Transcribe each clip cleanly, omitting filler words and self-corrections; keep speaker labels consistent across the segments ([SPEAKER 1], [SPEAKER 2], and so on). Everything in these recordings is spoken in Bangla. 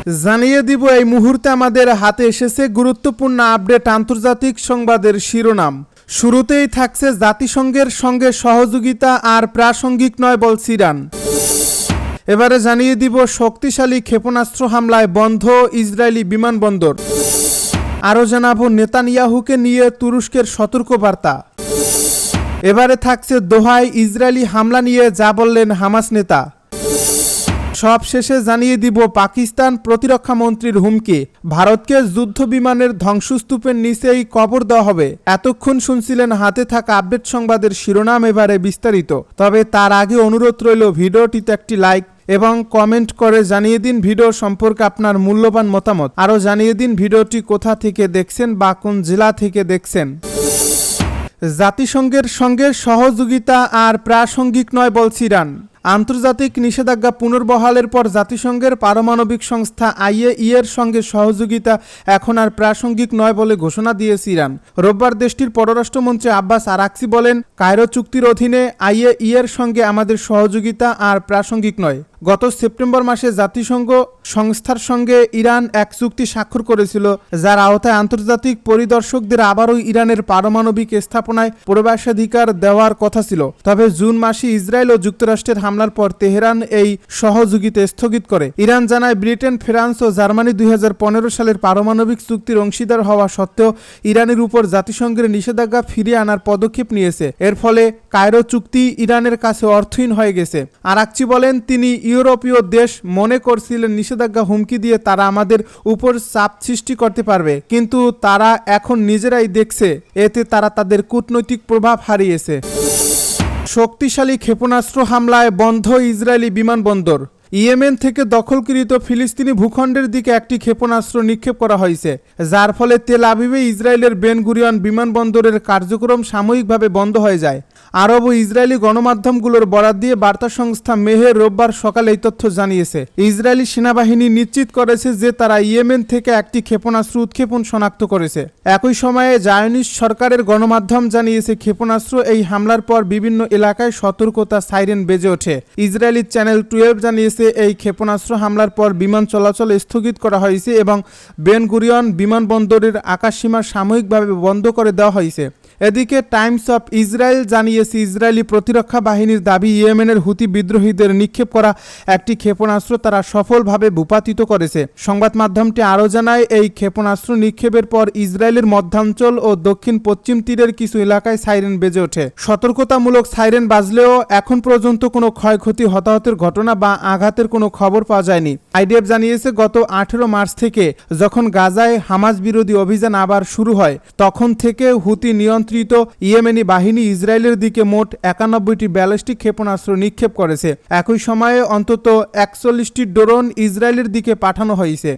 [SPEAKER 1] জানিয়ে দিব এই মুহূর্তে আমাদের হাতে এসেছে গুরুত্বপূর্ণ আপডেট আন্তর্জাতিক সংবাদের শিরোনাম। শুরুতেই থাকছে জাতিসংঘের সঙ্গে সহযোগিতা আর প্রাসঙ্গিক নয় বলছে ইরান। এবারে জানিয়ে দিব শক্তিশালী ক্ষেপণাস্ত্র হামলায় বন্ধ ইসরায়েলি বিমানবন্দর। আরও জানাবো নেতানিয়াহুকে নিয়ে তুরস্কের সতর্কবার্তা। এবারে থাকছে দোহায় ইসরায়েলি হামলা নিয়ে যা বললেন হামাস নেতা। সব শেষে জানিয়ে দিব পাকিস্তান প্রতিরক্ষা মন্ত্রীর হুমকি, ভারতকে যুদ্ধ বিমানের ধ্বংসস্তূপের নিচেই কবর দেওয়া হবে। এতক্ষণ শুনছিলেন হাতে থাকা আপডেট সংবাদের শিরোনাম, এবারে বিস্তারিত। তবে তার আগে অনুরোধ রইল ভিডিওটিতে একটি লাইক এবং কমেন্ট করে জানিয়ে দিন ভিডিও সম্পর্কে আপনার মূল্যবান মতামত। আরও জানিয়ে দিন ভিডিওটি কোথা থেকে দেখছেন বা কোন জেলা থেকে দেখছেন। জাতিসংঘের সঙ্গে সহযোগিতা আর প্রাসঙ্গিক নয় বলছে ইরান। আন্তর্জাতিক নিষেধাজ্ঞা পুনর্বহালের পর জাতিসংঘের পারমাণবিক সংস্থা IAEA-এর সঙ্গে সহযোগিতা এখন আর প্রাসঙ্গিক নয় বলে ঘোষণা দিয়েছে ইরান। রোববার দেশটির পররাষ্ট্রমন্ত্রী আব্বাস আরাকচি বলেন, কায়রো চুক্তির অধীনে IAEA-এর সঙ্গে আমাদের সহযোগিতা আর প্রাসঙ্গিক নয়। গত সেপ্টেম্বর মাসে জাতিসংঘ সংস্থার সঙ্গে ইরান এক চুক্তি স্বাক্ষর করেছিল, যার আওতায় আন্তর্জাতিক পরিদর্শকদের আবারও ইরানের পারমাণবিক স্থাপনায় প্রবেশাধিকার দেওয়ার কথা ছিল। তবে জুন মাসে ইসরায়েল ও যুক্তরাষ্ট্রের হামলার পর তেহরান এই সহযোগিতা স্থগিত করে। ইরান জানায়, ব্রিটেন, ফ্রান্স ও জার্মানি 2015 সালের পারমাণবিক চুক্তির অংশীদার হওয়া সত্ত্বেও ইরানের উপর জাতিসংঘের নিষেধাজ্ঞা ফিরিয়ে আনার পদক্ষেপ নিয়েছে। এর ফলে কায়রো চুক্তি ইরানের কাছে অর্থহীন হয়ে গেছে। আরাকচি বলেন, তিনি ইউরোপীয় দেশ মনে করছিলেন নিষেধাজ্ঞা হুমকি দিয়ে তারা আমাদের উপর চাপ সৃষ্টি করতে পারবে, কিন্তু তারা এখন নিজেরাই দেখছে এতে তারা তাদের কূটনৈতিক প্রভাব হারিয়েছে। শক্তিশালী ক্ষেপণাস্ত্র হামলায় বন্ধ ইসরায়েলি বিমানবন্দর। ইয়েমেন থেকে দখলকৃত ফিলিস্তিনি ভূখণ্ডের দিকে একটি ক্ষেপণাস্ত্র নিক্ষেপ করা হয়েছে, যার ফলে তেল আবিবে ইসরায়েলের বেন গুরিয়ন বিমানবন্দরের কার্যক্রম সাময়িকভাবে বন্ধ হয়ে যায়। আরব ও ইসরায়েলি গণমাধ্যমগুলোর বরাত দিয়ে বার্তা সংস্থা মেহের রোববার সকালে এই তথ্য জানিয়েছে। ইসরায়েলি সেনাবাহিনী নিশ্চিত করেছে যে তারা ইয়েমেন থেকে একটি ক্ষেপণাস্ত্র উৎক্ষেপণ শনাক্ত করেছে। একই সময়ে জায়নিস্ট সরকারের গণমাধ্যম জানিয়েছে, ক্ষেপণাস্ত্র এই হামলার পর বিভিন্ন এলাকায় সতর্কতা সাইরেন বেজে ওঠে। ইসরায়েলি চ্যানেল 12 জানিয়েছে, এই ক্ষেপণাস্ত্র হামলার পর বিমান চলাচল স্থগিত করা হয়েছে এবং বেন গুরিয়ন বিমানবন্দরের আকাশসীমা সাময়িকভাবে বন্ধ করে দেওয়া হয়েছে। এদিকে টাইমস অফ ইসরায়েল জানিয়েছে, ইসরায়েলি প্রতিরক্ষা বাহিনীর দাবি, ইয়েমেনের হুতি বিদ্রোহীদের নিক্ষেপ করা একটি ক্ষেপণাস্ত্র তারা সফলভাবে ভূপাতিত করেছে। সংবাদ মাধ্যমটি আরও জানায়, এই ক্ষেপণাস্ত্র নিক্ষেপের পর ইসরায়েলের মধ্যাঞ্চল ও দক্ষিণ পশ্চিম তীরের কিছু এলাকায় সাইরেন বেজে ওঠে। সতর্কতামূলক সাইরেন বাজলেও এখন পর্যন্ত কোনো ক্ষয়ক্ষতি, হতাহতের ঘটনা বা আঘাতের কোনো খবর পাওয়া যায়নি। IDF জানিয়েছে, গত 18 মার্চ থেকে যখন গাজায় হামাস বিরোধী অভিযান আবার শুরু হয়, তখন থেকে হুতি নিয়ন্ত্রিত ইয়েমেনি বাহিনী ইসরায়েলের দিকে মোট 91টি ব্যালিস্টিক ক্ষেপণাস্ত্র নিক্ষেপ করেছে। একই সময়ে অন্তত 41টি ড্রোন ইসরায়েলের দিকে পাঠানো হয়েছে।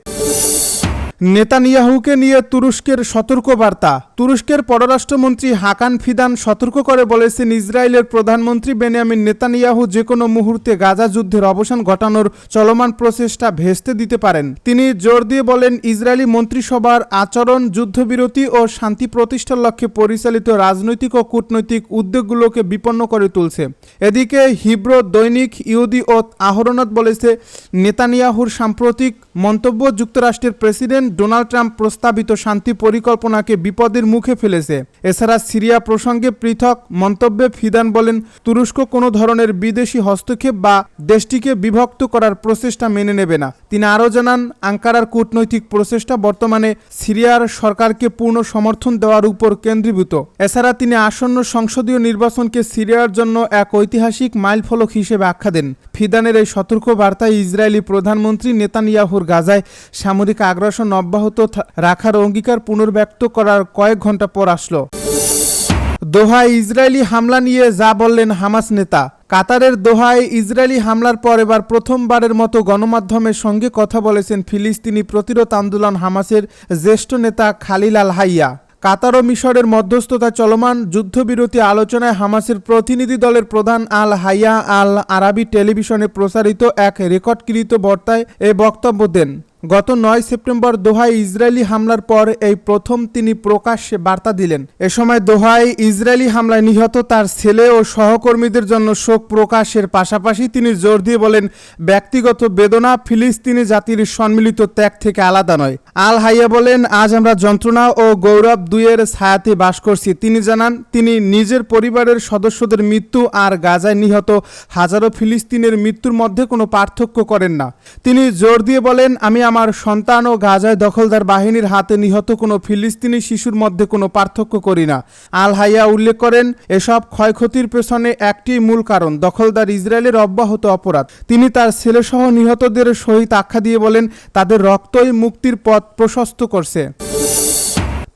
[SPEAKER 1] নেতানিয়াহুকে নিয়ে তুরস্কের সতর্কবার্তা। তুরস্কের পররাষ্ট্রমন্ত্রী হাকান ফিদান সতর্ক করে বলেছেন, ইসরায়েলের প্রধানমন্ত্রী বেনিয়ামিন নেতানিয়াহু যে কোনো মুহূর্তে গাজা যুদ্ধের অবসান ঘটানোর চলমান প্রচেষ্টা ভেস্তে দিতে পারেন। তিনি জোর দিয়ে বলেন, ইসরায়েলি মন্ত্রিসভার আচরণ যুদ্ধবিরতি ও শান্তি প্রতিষ্ঠার লক্ষ্যে পরিচালিত রাজনৈতিক ও কূটনৈতিক উদ্যোগগুলোকে বিপন্ন করে তুলছে। এদিকে হিব্রু দৈনিক ইহুদি ও আহরণত বলেছে, নেতানিয়াহুর সাম্প্রতিক মন্তব্য যুক্তরাষ্ট্রের প্রেসিডেন্ট ডোনাল্ড ট্রাম্প প্রস্তাবিত শান্তি পরিকল্পনাকে বিপদের মুখে ফেলেছে। এছাড়া সিরিয়া প্রসঙ্গে পৃথক মন্তব্যে ফিদান বলেন, তুরস্ক কোনো ধরনের বিদেশি হস্তক্ষেপ বা দেশটিকে বিভক্ত করার প্রচেষ্টা মেনে নেবে না। তিনি আরও জানান, আঙ্কারার কূটনৈতিক প্রচেষ্টা বর্তমানে সিরিয়ার সরকারকে পূর্ণ সমর্থন দেওয়ার উপর কেন্দ্রীভূত। এছাড়া তিনি আসন্ন সংসদীয় নির্বাচনকে সিরিয়ার জন্য এক ঐতিহাসিক মাইলফলক হিসেবে আখ্যা দেন। ফিদানের এই সতর্ক বার্তায় ইসরায়েলি প্রধানমন্ত্রী নেতানিয়াহুর গাজায় সামরিক আগ্রাসন অব্যাহত রাখার অঙ্গীকার পুনর্ব্যক্ত করার কয়েক ঘন্টা পর আসলো। দোহায় ইসরায়েলি হামলা নিয়ে যা বললেন হামাস নেতা। কাতারের দোহায় ইসরায়েলি হামলার পর এবার প্রথমবারের মতো গণমাধ্যমের সঙ্গে কথা বলেছেন ফিলিস্তিনি প্রতিরোধ আন্দোলন হামাসের জ্যেষ্ঠ নেতা খালিল আল হাইয়া। কাতার ও মিশরের মধ্যস্থতা চলমান যুদ্ধবিরতি আলোচনায় হামাসের প্রতিনিধি দলের প্রধান আল হাইয়া আল আরাবি টেলিভিশনে প্রচারিত এক রেকর্ডকৃত বার্তায় এ বক্তব্য দেন। গত 9 সেপ্টেম্বর দোহায় ইসরায়েলি হামলার পর এই প্রথম তিনি প্রকাশ্যে বার্তা দিলেন। এ সময় দোহায় ইসরায়েলি হামলায় নিহত তার ছেলে ও সহকর্মীদের জন্য শোক প্রকাশের পাশাপাশি তিনি জোর দিয়ে বলেন, ব্যক্তিগত বেদনা ফিলিস্তিনি জাতির সম্মিলিত ত্যাগ থেকে আলাদা নয়। আল হাইয়া বলেন, আজ আমরা যন্ত্রণা ও গৌরব দুইয়ের ছায়াতে বাস করছি। তিনি জানান, তিনি নিজের পরিবারের সদস্যদের মৃত্যু আর গাজায় নিহত হাজারো ফিলিস্তিনের মৃত্যুর মধ্যে কোনো পার্থক্য করেন না। তিনি জোর দিয়ে বলেন, আমি আমার সন্তান ও গাজায় দখলদার বাহিনীর হাতে নিহত কোনো ফিলিস্তিনি শিশুর মধ্যে কোনো পার্থক্য করি না। আল হাইয়া উল্লেখ করেন, এসব ক্ষয়ক্ষতির পেছনে একটি মূল কারণ দখলদার ইসরায়েলের অব্যাহত অপরাধ। তিনি তার ছেলেসহ নিহতদের শহীদ আখ্যা দিয়ে বলেন, তাদের রক্তই মুক্তির পথ প্রশস্ত করছে।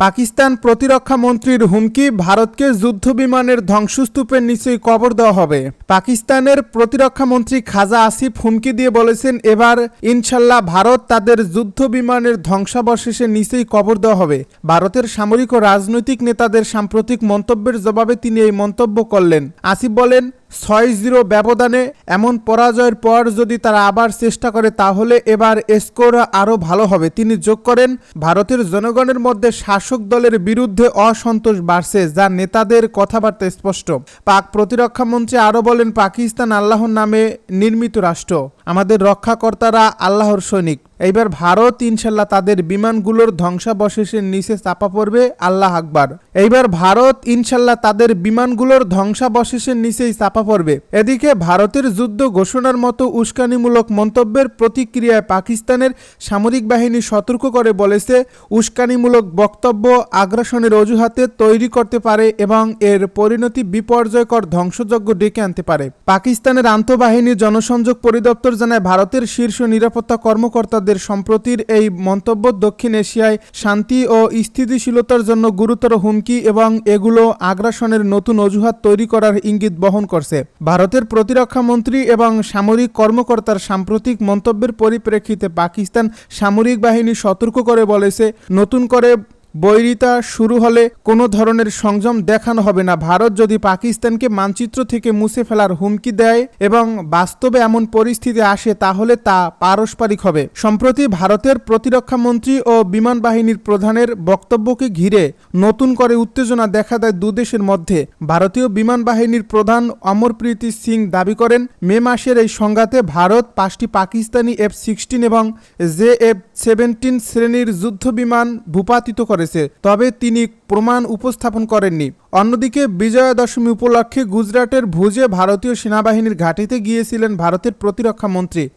[SPEAKER 1] পাকিস্তান প্রতিরক্ষা মন্ত্রীর হুমকি, ভারতকে যুদ্ধবিমানের ধ্বংসস্তূপের নিচেই কবর দেওয়া হবে। পাকিস্তানের প্রতিরক্ষা মন্ত্রী খাজা আসিফ হুমকি দিয়ে বলেছেন, এবার ইনশাল্লাহ ভারত তাদের যুদ্ধবিমানের ধ্বংসাবশেষের নিচেই কবর দেওয়া হবে। ভারতের সামরিক ও রাজনৈতিক নেতাদের সাম্প্রতিক মন্তব্যের জবাবে তিনি এই মন্তব্য করলেন। আসিফ বলেন, 6-0 ব্যবধানে এমন পরাজয়ের পর যদি তারা আবার চেষ্টা করে তাহলে এবার স্কোর আরও ভালো হবে। তিনি যোগ করেন, ভারতের জনগণের মধ্যে শাসক দলের বিরুদ্ধে অসন্তোষ বাড়ছে, যা নেতাদের কথাবার্তা স্পষ্ট। পাক প্রতিরক্ষা মন্ত্রী আরও বলেন, পাকিস্তান আল্লাহর নামে নির্মিত রাষ্ট্র, আমাদের রক্ষাকর্তারা আল্লাহর সৈনিক। এইবার ভারত ইনশাল্লাহ তাদের বিমানগুলোর ধ্বংসাবশেষের নিচে চাপা পড়বে। আল্লাহ আকবার। এইবার ভারত ইনশাল্লাহ তাদের বিমানগুলোর ধ্বংসাবশেষের নিচেই চাপা পড়বে। এদিকে ভারতের যুদ্ধ ঘোষণার মতো উস্কানিমূলক মন্তব্যের প্রতিক্রিয়ায় পাকিস্তানের সামরিক বাহিনী সতর্ক করে বলেছে, উস্কানিমূলক বক্তব্য আগ্রাসনের অজুহাতে তৈরি করতে পারে এবং এর পরিণতি বিপর্যয়কর ধ্বংসযজ্ঞ ডেকে আনতে পারে। পাকিস্তানের আন্তঃবাহিনী জনসংযোগ পরিদপ্তর জানায়, ভারতের শীর্ষ নিরাপত্তা কর্মকর্তাদের সম্প্রতির এই মন্তব্য দক্ষিণ এশিয়ায় শান্তি ও স্থিতিশীলতার জন্য গুরুতর হুমকি এবং এগুলো আগ্রাসনের নতুন অজুহাত তৈরি করার ইঙ্গিত বহন করছে। ভারতের প্রতিরক্ষা মন্ত্রী এবং সামরিক কর্মকর্তার সাম্প্রতিক মন্তব্যের পরিপ্রেক্ষিতে পাকিস্তান সামরিক বাহিনী সতর্ক করে বলেছে, নতুন করে বৈরিতা শুরু হলে কোনো ধরনের সংযম দেখানো হবে না। ভারত যদি পাকিস্তানকে মানচিত্র থেকে মুছে ফেলার হুমকি দেয় এবং বাস্তবে এমন পরিস্থিতি আসে তাহলে তা পারস্পরিক হবে। সম্প্রতি ভারতের প্রতিরক্ষা মন্ত্রী ও বিমান বাহিনীর প্রধানের বক্তব্যকে ঘিরে নতুন করে উত্তেজনা দেখা দেয় দুদেশের মধ্যে। ভারতীয় বিমান বাহিনীর প্রধান অমরপ্রীত সিং দাবি করেন, মে মাসের এই সংঘাতে ভারত 5টি পাকিস্তানি F-16 এবং JF-17 শ্রেণীর যুদ্ধবিমান ভূপাতিত করে, তবে তিনি প্রমাণ উপস্থাপন করেননি। অন্যদিকে বিজয়া দশমী উপলক্ষে গুজরাটের ভুজে ভারতীয় সেনাবাহিনীর ঘাঁটিতে গিয়েছিলেন ভারতের প্রতিরক্ষা মন্ত্রী।